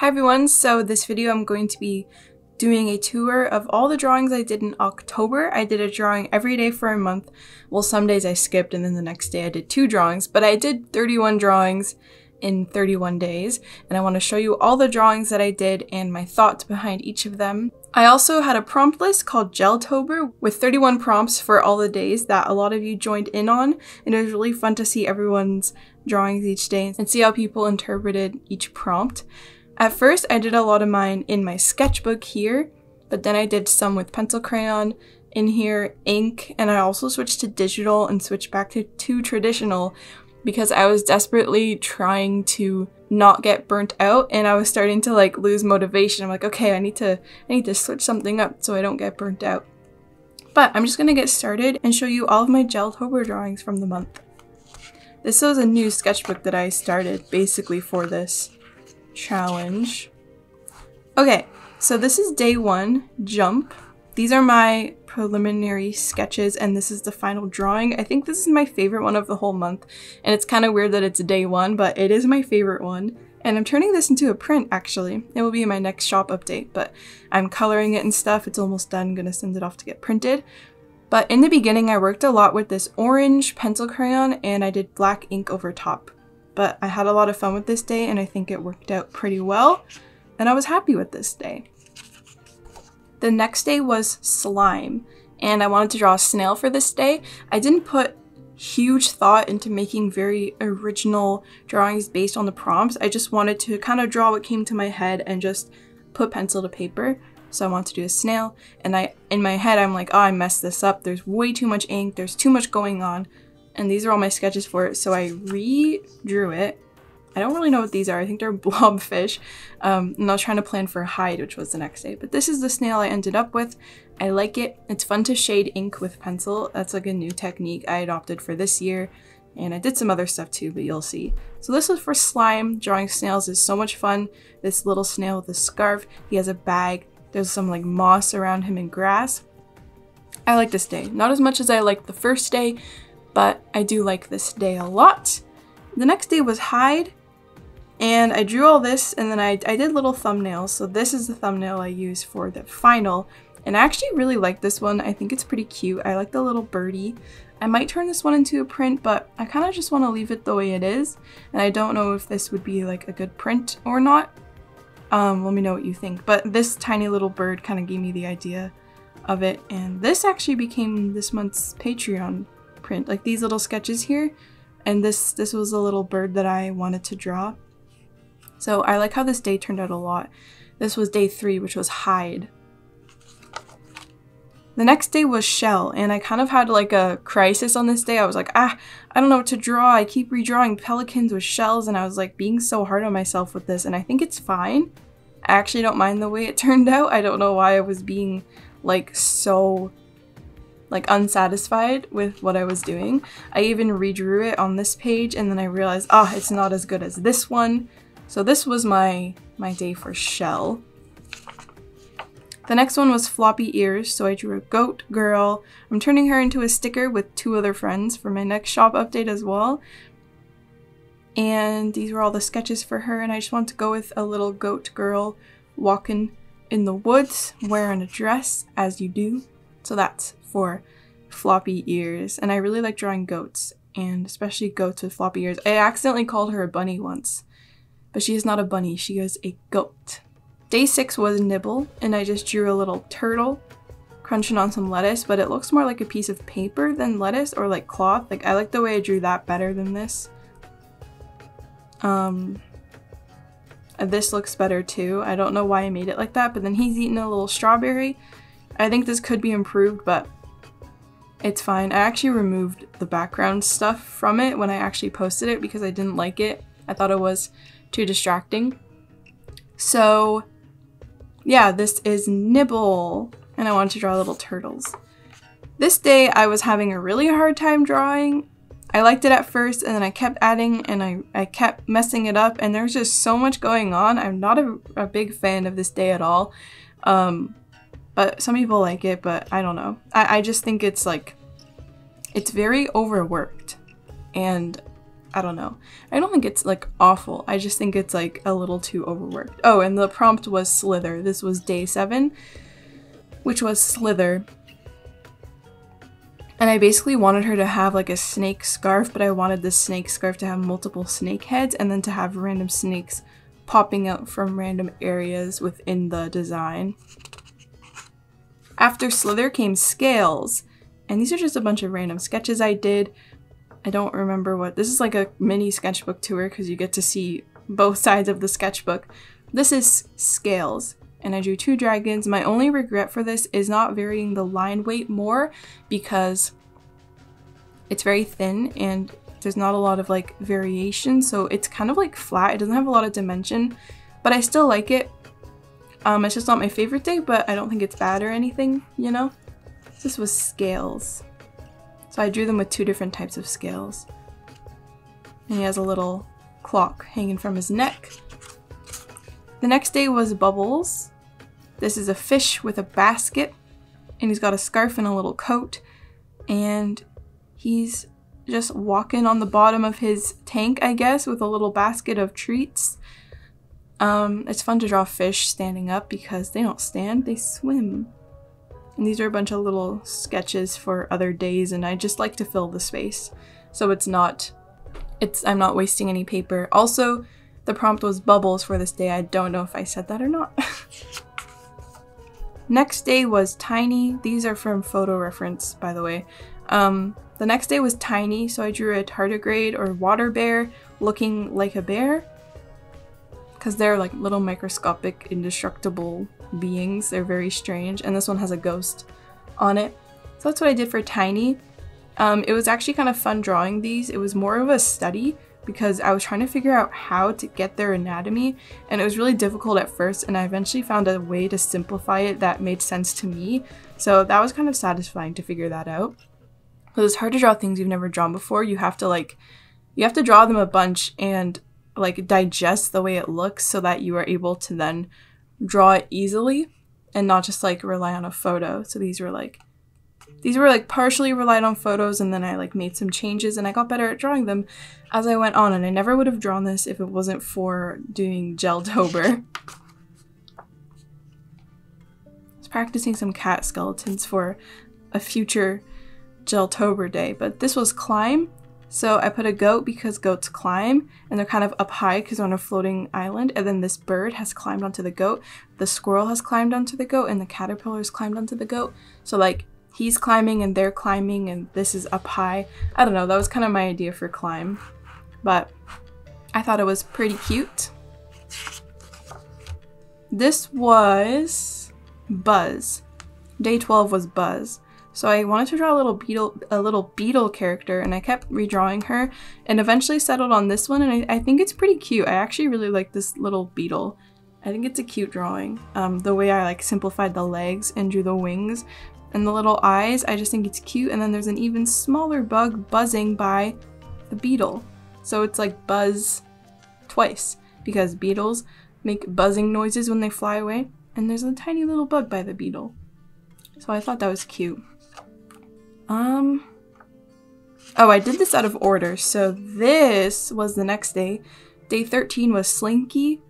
Hi everyone, so this video I'm going to be doing a tour of all the drawings I did in October. I did a drawing every day for a month. Well, some days I skipped and then the next day I did 2 drawings, but I did 31 drawings in 31 days, and I want to show you all the drawings that I did and my thoughts behind each of them. I also had a prompt list called JelTober with 31 prompts for all the days that a lot of you joined in on, and it was really fun to see everyone's drawings each day and see how people interpreted each prompt. At first, I did a lot of mine in my sketchbook here, but then I did some with pencil crayon in here, ink, and I also switched to digital and switched back to traditional because I was desperately trying to not get burnt out and I was starting to lose motivation. I'm like, okay, I need to switch something up so I don't get burnt out. But I'm just gonna get started and show you all of my JelTober drawings from the month. This was a new sketchbook that I started basically for this challenge. Okay, so this is day 1, Jump. These are my preliminary sketches and this is the final drawing. I think this is my favorite one of the whole month, and it's kind of weird that it's day 1, but it is my favorite one. And I'm turning this into a print actually. It will be in my next shop update, but I'm coloring it and stuff. It's almost done. I'm gonna send it off to get printed. But in the beginning I worked a lot with this orange pencil crayon and I did black ink over top. But I had a lot of fun with this day and I think it worked out pretty well, and I was happy with this day. The next day was slime, and I wanted to draw a snail for this day. I didn't put huge thought into making very original drawings based on the prompts. I just wanted to kind of draw what came to my head and just put pencil to paper. So I wanted to do a snail, and in my head I'm like, oh, I messed this up. There's way too much ink, there's too much going on. And these are all my sketches for it, so I redrew it. I don't really know what these are. I think they're blobfish. And I was trying to plan for hide, which was the next day. But this is the snail I ended up with. I like it. It's fun to shade ink with pencil. That's like a new technique I adopted for this year. And I did some other stuff too, but you'll see. So this was for slime. Drawing snails is so much fun. This little snail with a scarf. He has a bag. There's some moss around him and grass. I like this day. Not as much as I liked the first day, but I do like this day a lot. The next day was hide, and I drew all this, and then I did little thumbnails. So this is the thumbnail I used for the final, and I actually really like this one. I think it's pretty cute. I like the little birdie. I might turn this one into a print, but I kind of just want to leave it the way it is, and I don't know if this would be a good print or not. Let me know what you think. But this tiny little bird kind of gave me the idea of it, and this actually became this month's Patreon print, like these little sketches here, and this was a little bird that I wanted to draw. So I like how this day turned out a lot. This was day 3, which was hide. The next day was shell, and I kind of had a crisis on this day. I was like, I don't know what to draw. I keep redrawing pelicans with shells, and I was being so hard on myself with this, and I think it's fine. I actually don't mind the way it turned out. I don't know why I was being so unsatisfied with what I was doing. I even redrew it on this page, and then I realized, it's not as good as this one. So this was my day for shell. The next one was floppy ears, so I drew a goat girl. I'm turning her into a sticker with 2 other friends for my next shop update as well. And these were all the sketches for her, and I just want to go with a little goat girl walking in the woods wearing a dress, as you do. So that's for floppy ears, and I really like drawing goats, and especially goats with floppy ears. I accidentally called her a bunny once, but she is not a bunny, she is a goat. Day 6 was nibble, and I just drew a little turtle crunching on some lettuce, but it looks more like a piece of paper than lettuce, or cloth. I like the way I drew that better than this. This looks better too. I don't know why I made it like that, but then he's eating a little strawberry. I think this could be improved, but it's fine. I actually removed the background stuff from it when I actually posted it because I didn't like it. I thought it was too distracting. So yeah, this is nibble, and I wanted to draw little turtles. This day I was having a really hard time drawing. I liked it at first, and then I kept adding and I kept messing it up, and there's just so much going on. I'm not a big fan of this day at all. But some people like it, but I don't know. I just think it's very overworked, and I don't know. I don't think it's like awful. I just think it's like a little too overworked. Oh, and the prompt was Slither. This was day 7, which was Slither. And I basically wanted her to have like a snake scarf, but I wanted the snake scarf to have multiple snake heads and then to have random snakes popping out from random areas within the design. After Slither came Scales. And these are just a bunch of random sketches I did. I don't remember what. This is like a mini sketchbook tour because you get to see both sides of the sketchbook. This is Scales, and I drew 2 dragons. My only regret for this is not varying the line weight more because it's very thin and there's not a lot of like variation, so it's kind of like flat. It doesn't have a lot of dimension, but I still like it. It's just not my favorite day, but I don't think it's bad or anything, you know? This was Scales. So I drew them with 2 different types of scales. And he has a little clock hanging from his neck. The next day was Bubbles. This is a fish with a basket. And he's got a scarf and a little coat. And he's just walking on the bottom of his tank, I guess, with a little basket of treats. It's fun to draw fish standing up because they don't stand, they swim. And these are a bunch of little sketches for other days, and I just like to fill the space. So I'm not wasting any paper. Also, the prompt was Bubbles for this day. I don't know if I said that or not. Next day was Tiny. These are from photo reference, by the way. The next day was Tiny, so I drew a tardigrade or water bear looking like a bear. Because they're like little microscopic, indestructible beings. They're very strange. And this one has a ghost on it. So that's what I did for Tiny. It was actually kind of fun drawing these. It was more of a study because I was trying to figure out how to get their anatomy. And it was really difficult at first. And I eventually found a way to simplify it that made sense to me. So that was kind of satisfying to figure that out. Because it's hard to draw things you've never drawn before. You have to draw them a bunch and like digest the way it looks so that you are able to then draw it easily and not just like rely on a photo. So these were like partially relied on photos, and then I like made some changes and I got better at drawing them as I went on, and I never would have drawn this if it wasn't for doing jeltober. I was practicing some cat skeletons for a future jeltober day, but this was Climb. So I put a goat because goats climb, and they're kind of up high because they're on a floating island, and then this bird has climbed onto the goat, the squirrel has climbed onto the goat, and the caterpillar has climbed onto the goat. So like he's climbing and they're climbing and this is up high. I don't know, that was kind of my idea for Climb, but I thought it was pretty cute. This was Buzz. Day 12 was Buzz. So I wanted to draw a little beetle character, and I kept redrawing her and eventually settled on this one, and I think it's pretty cute. I actually really like this little beetle. I think it's a cute drawing. The way I like simplified the legs and drew the wings and the little eyes, I just think it's cute. And then there's an even smaller bug buzzing by the beetle. So it's like Buzz twice because beetles make buzzing noises when they fly away, and there's a tiny little bug by the beetle. So I thought that was cute. Oh, I did this out of order. So this was the next day. Day 13 was Slinky.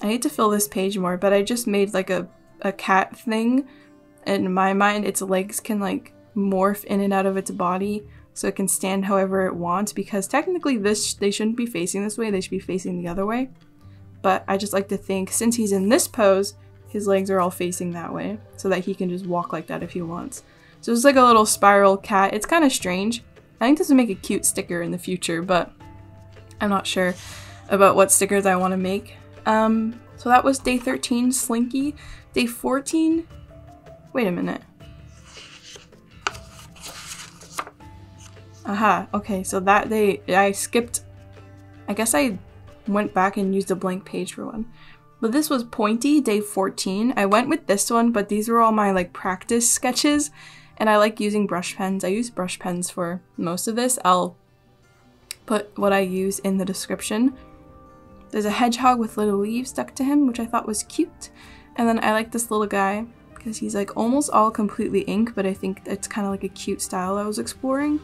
I need to fill this page more, but I just made like a cat thing. In my mind, its legs can like morph in and out of its body so it can stand however it wants, because technically they shouldn't be facing this way, they should be facing the other way. But I just like to think, since he's in this pose, his legs are all facing that way so that he can just walk like that if he wants. So it's like a little spiral cat. It's kind of strange. I think this would make a cute sticker in the future, but I'm not sure about what stickers I want to make. So that was day 13, Slinky. Day 14, wait a minute. Aha, okay, so that day I skipped, I guess I went back and used a blank page for one. But this was Pointy, day 14. I went with this one, but these were all my like practice sketches. And I like using brush pens. I use brush pens for most of this. I'll put what I use in the description. There's a hedgehog with little leaves stuck to him, which I thought was cute. And then I like this little guy because he's like almost all completely ink, but I think it's kind of like a cute style I was exploring.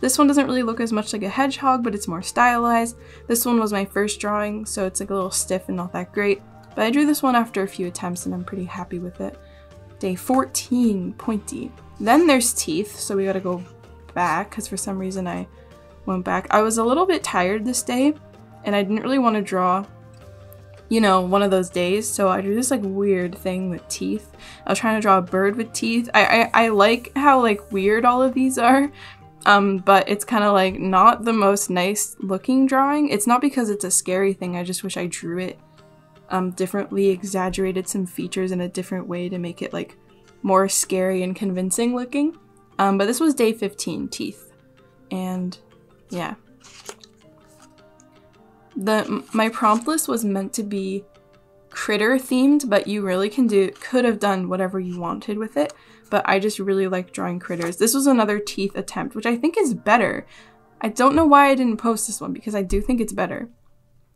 This one doesn't really look as much like a hedgehog, but it's more stylized. This one was my first drawing, so it's like a little stiff and not that great. But I drew this one after a few attempts and I'm pretty happy with it. Day 14, pointy. Then there's teeth, so we gotta go back because for some reason I went back. I was a little bit tired this day and I didn't really want to draw, you know, one of those days, so I drew this like weird thing with teeth. I was trying to draw a bird with teeth. I like how like weird all of these are, but it's kind of like not the most nice looking drawing. It's not because it's a scary thing, I just wish I drew it differently, exaggerated some features in a different way to make it like more scary and convincing looking. But this was day 15, teeth, and yeah. My prompt list was meant to be critter themed, but you really could have done whatever you wanted with it, but I just really like drawing critters. This was another teeth attempt, which I think is better. I don't know why I didn't post this one because I do think it's better.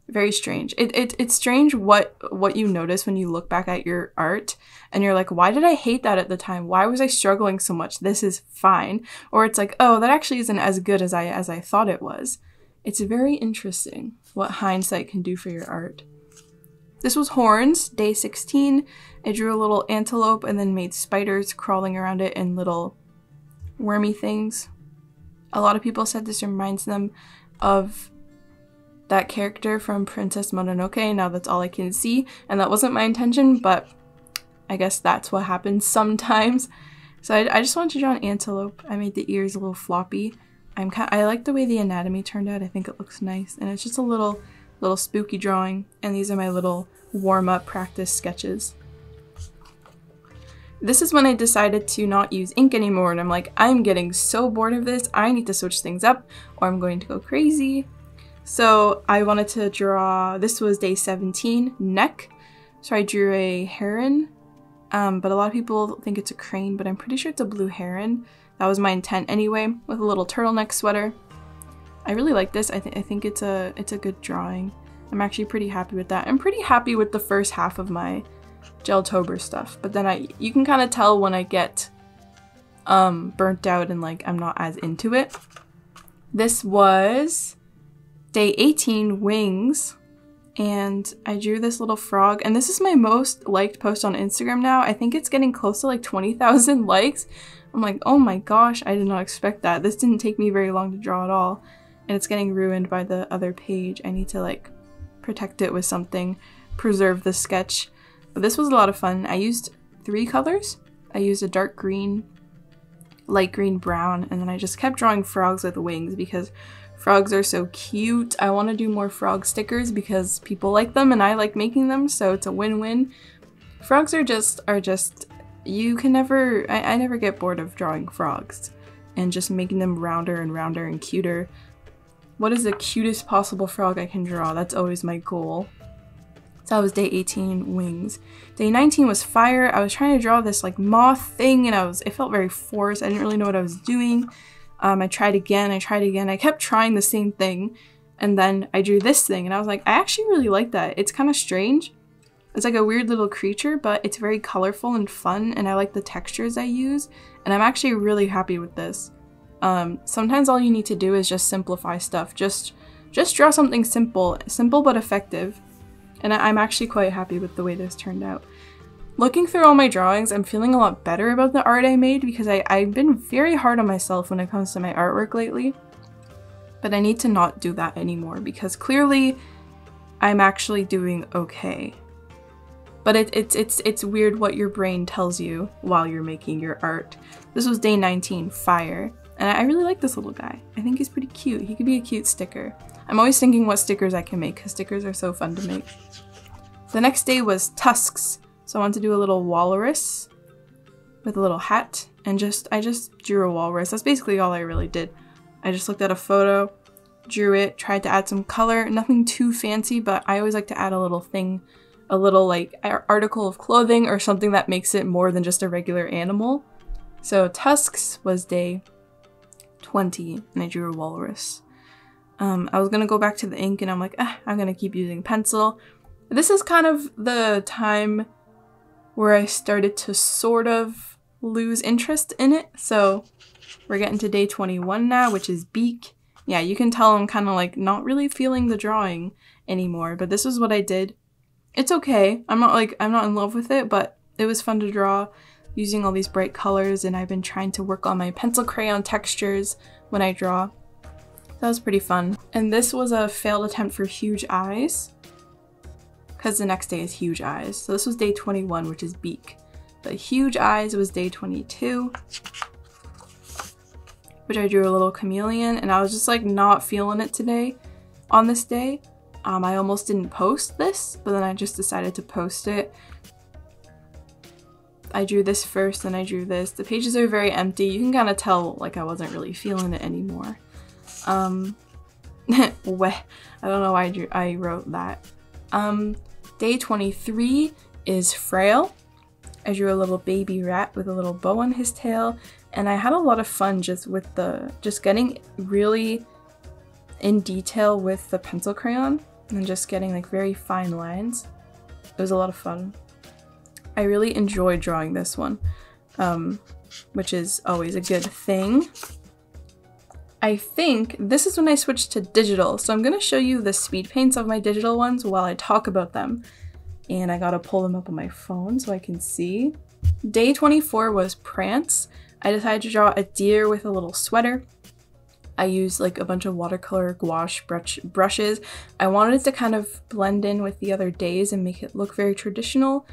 Very strange. It's strange what you notice when you look back at your art and you're like, why did I hate that at the time? Why was I struggling so much? This is fine. Or it's like, oh, that actually isn't as good as I thought it was. It's very interesting what hindsight can do for your art. This was horns, day 16. I drew a little antelope and then made spiders crawling around it and little wormy things. A lot of people said this reminds them of that character from Princess Mononoke. Now that's all I can see, and that wasn't my intention, but I guess that's what happens sometimes. So I just wanted to draw an antelope. I made the ears a little floppy. I like the way the anatomy turned out. I think it looks nice, and it's just a little spooky drawing, and these are my little warm-up practice sketches. This is when I decided to not use ink anymore, and I'm like, I'm getting so bored of this, I need to switch things up or I'm going to go crazy. So I wanted to draw, this was day 17, neck. So I drew a heron, but a lot of people think it's a crane, but I'm pretty sure it's a blue heron. That was my intent anyway, with a little turtleneck sweater. I really like this. I think it's a good drawing. I'm actually pretty happy with that. I'm pretty happy with the first half of my JelTober stuff, but then you can kind of tell when I get burnt out and like I'm not as into it. This was day 18, wings, and I drew this little frog, and this is my most liked post on Instagram now. I think it's getting close to like 20,000 likes. I'm like, oh my gosh, I did not expect that. This didn't take me very long to draw at all, and it's getting ruined by the other page. I need to like protect it with something, preserve the sketch. But this was a lot of fun. I used 3 colors. I used a dark green, light green, brown, and then I just kept drawing frogs with wings because frogs are so cute. I want to do more frog stickers because people like them and I like making them, so it's a win-win. Frogs are just you can never, I never get bored of drawing frogs and just making them rounder and rounder and cuter. What is the cutest possible frog I can draw? That's always my goal. So that was day 18, wings. Day 19 was fire. I was trying to draw this like moth thing and it felt very forced. I didn't really know what I was doing. I tried again. I kept trying the same thing, and then I drew this thing and I was like, I actually really like that. It's kind of strange. It's like a weird little creature, but it's very colorful and fun, and I like the textures I use, and I'm actually really happy with this. Sometimes all you need to do is just simplify stuff. Just draw something simple but effective, and I'm actually quite happy with the way this turned out. Looking through all my drawings, I'm feeling a lot better about the art I made because I've been very hard on myself when it comes to my artwork lately, but I need to not do that anymore because clearly I'm actually doing okay. But it's weird what your brain tells you while you're making your art. This was day 19, fire. And I really like this little guy. I think he's pretty cute. He could be a cute sticker. I'm always thinking what stickers I can make because stickers are so fun to make. The next day was tusks. So I wanted to do a little walrus with a little hat. And I just drew a walrus. That's basically all I really did. I just looked at a photo, drew it, tried to add some color. Nothing too fancy, but I always like to add a little thing, a little like article of clothing or something that makes it more than just a regular animal. So tusks was day 20 and I drew a walrus. I was gonna go back to the ink and I'm like, I'm gonna keep using pencil. This is kind of the time where I started to sort of lose interest in it. So we're getting to day 21 now, which is beak. Yeah, you can tell I'm kind of like not really feeling the drawing anymore, but this is what I did. It's okay. I'm not in love with it, but it was fun to draw using all these bright colors, and I've been trying to work on my pencil crayon textures when I draw. That was pretty fun. And this was a failed attempt for huge eyes, because the next day is huge eyes. So this was day 21, which is beak. But huge eyes was day 22, which I drew a little chameleon, and I was just like not feeling it today on this day. I almost didn't post this, but then I just decided to post it. I drew this first, and I drew this. The pages are very empty. You can kind of tell like I wasn't really feeling it anymore. I don't know why I wrote that. Day 23 is frail. I drew a little baby rat with a little bow on his tail, and I had a lot of fun just getting really in detail with the pencil crayon and just getting like very fine lines. It was a lot of fun. I really enjoyed drawing this one, which is always a good thing. I think this is when I switched to digital, so I'm going to show you the speed paints of my digital ones while I talk about them. And I gotta pull them up on my phone so I can see. Day 24 was Prance. I decided to draw a deer with a little sweater. I used like a bunch of watercolor gouache brushes. I wanted it to kind of blend in with the other days and make it look very traditional,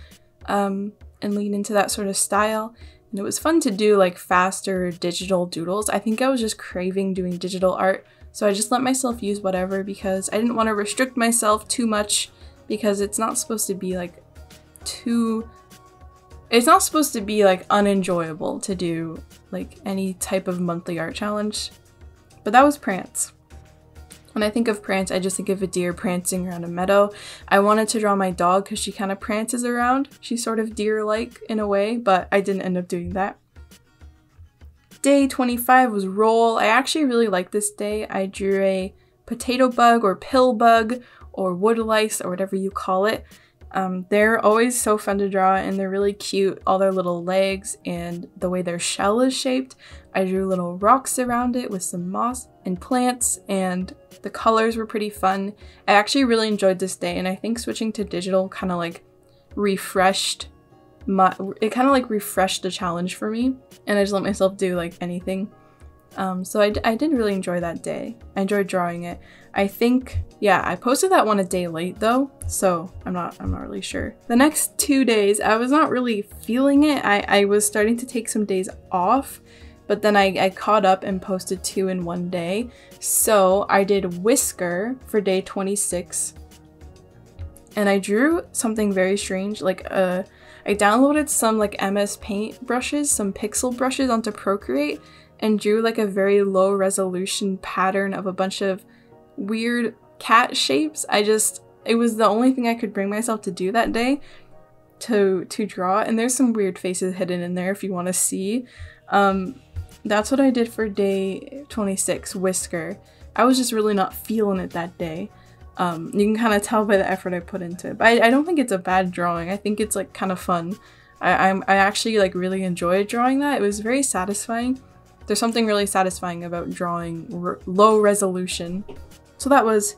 and lean into that sort of style. And it was fun to do like faster digital doodles. I think I was just craving doing digital art, so I just let myself use whatever because I didn't want to restrict myself too much, because it's not supposed to be like unenjoyable to do like any type of monthly art challenge. But that was Prance. When I think of Prance, I just think of a deer prancing around a meadow. I wanted to draw my dog because she kind of prances around. She's sort of deer-like in a way, but I didn't end up doing that. Day 25 was Roll. I actually really liked this day. I drew a potato bug or pill bug or wood lice or whatever you call it. They're always so fun to draw, and they're really cute, all their little legs and the way their shell is shaped. I drew little rocks around it with some moss and plants, and the colors were pretty fun. I actually really enjoyed this day, and I think switching to digital kind of like refreshed the challenge for me, and I just let myself do like anything. So I did really enjoy that day. I enjoyed drawing it. I think, yeah, I posted that one a day late though, so I'm not really sure. The next 2 days, I was not really feeling it. I was starting to take some days off, but then I caught up and posted 2 in one day. So I did Whisker for day 26, and I drew something very strange. Like I downloaded some like MS Paint brushes, some pixel brushes onto Procreate, and drew like a very low resolution pattern of a bunch of weird cat shapes. It was the only thing I could bring myself to do that day to draw, and there's some weird faces hidden in there if you want to see. That's what I did for day 26, Whisker. I was just really not feeling it that day. You can kind of tell by the effort I put into it, but I don't think it's a bad drawing. I think it's like kind of fun. I actually like really enjoyed drawing that. It was very satisfying. There's something really satisfying about drawing low resolution. So that was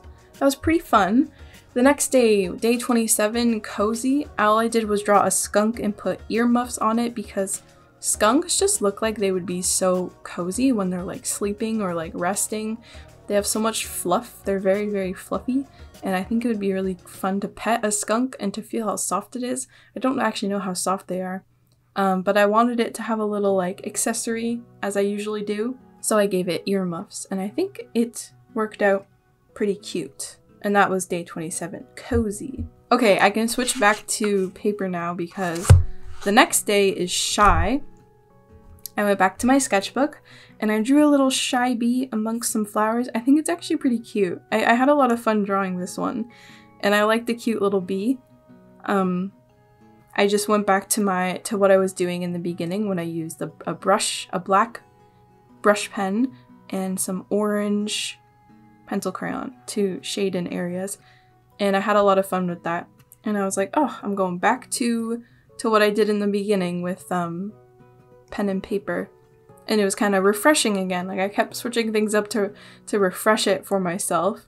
pretty fun. The next day, day 27, Cozy. All I did was draw a skunk and put earmuffs on it because skunks just look like they would be so cozy when they're like sleeping or like resting. They have so much fluff. They're very, very fluffy. And I think it would be really fun to pet a skunk and to feel how soft it is. I don't actually know how soft they are. But I wanted it to have a little like accessory, as I usually do. So I gave it earmuffs, and I think it worked out pretty cute. And that was day 27, Cozy. Okay, I can switch back to paper now because the next day is Shy. I went back to my sketchbook and I drew a little shy bee amongst some flowers. I think it's actually pretty cute. I had a lot of fun drawing this one, and I like the cute little bee. I just went back to what I was doing in the beginning when I used a black brush pen and some orange pencil crayon to shade in areas, and I had a lot of fun with that. And I was like, oh, I'm going back to what I did in the beginning with pen and paper. And it was kind of refreshing again. Like, I kept switching things up to refresh it for myself.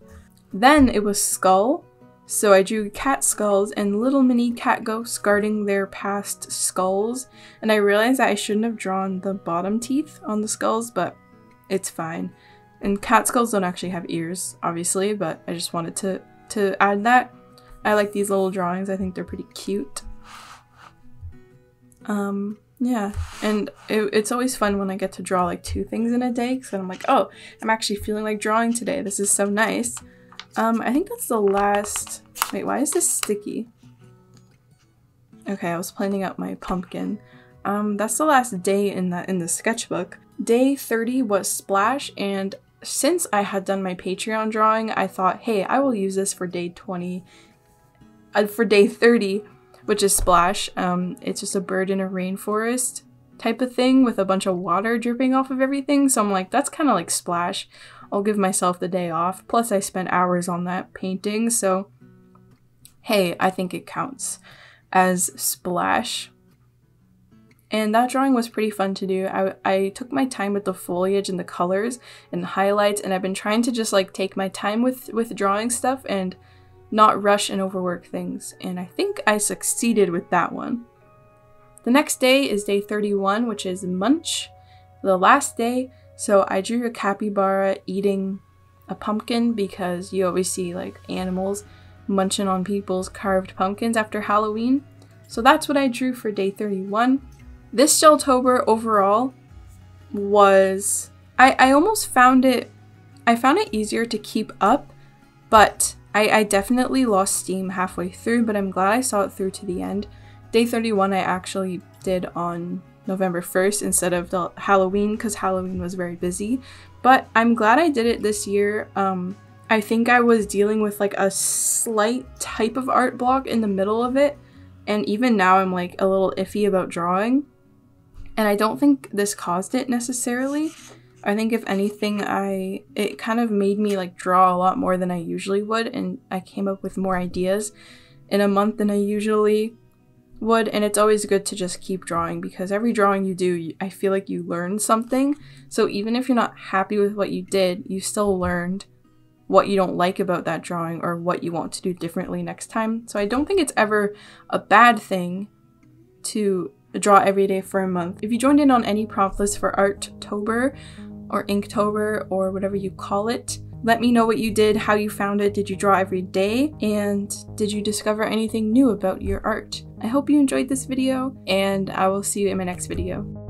Then it was skull. So I drew cat skulls and little mini cat ghosts guarding their past skulls. And I realized that I shouldn't have drawn the bottom teeth on the skulls, but it's fine. And cat skulls don't actually have ears, obviously, but I just wanted to add that. I like these little drawings. I think they're pretty cute. Yeah, and it's always fun when I get to draw like 2 things in a day, because I'm like, oh, I'm actually feeling like drawing today. This is so nice. I think that's the last... Wait, why is this sticky? Okay, I was planning out my pumpkin. That's the last day in the sketchbook. Day 30 was splash, and since I had done my Patreon drawing, I thought, hey, I will use this for day 20. For day 30, which is splash. It's just a bird in a rainforest type of thing with a bunch of water dripping off of everything. So I'm like, that's kind of like splash. I'll give myself the day off. Plus I spent hours on that painting, so hey, I think it counts as splash. And that drawing was pretty fun to do. I took my time with the foliage and the colors and highlights, and I've been trying to just like take my time with drawing stuff and not rush and overwork things. And I think I succeeded with that one. The next day is day 31, which is munch, the last day. So I drew a capybara eating a pumpkin because you always see like animals munching on people's carved pumpkins after Halloween. So that's what I drew for day 31. This jeltober overall was, I almost found it easier to keep up, but I definitely lost steam halfway through, but I'm glad I saw it through to the end. Day 31 I actually did on November 1st instead of the Halloween, because Halloween was very busy, but I'm glad I did it this year. I think I was dealing with like a slight type of art block in the middle of it, and even now I'm like a little iffy about drawing, and I don't think this caused it necessarily. I think if anything, it kind of made me like draw a lot more than I usually would, and I came up with more ideas in a month than I usually would. And it's always good to just keep drawing, because every drawing you do, I feel like you learn something. So even if you're not happy with what you did, you still learned what you don't like about that drawing or what you want to do differently next time. So I don't think it's ever a bad thing to draw every day for a month. If you joined in on any prompt list for Arttober or Inktober or whatever you call it, let me know what you did, how you found it, did you draw every day, and did you discover anything new about your art? I hope you enjoyed this video, and I will see you in my next video.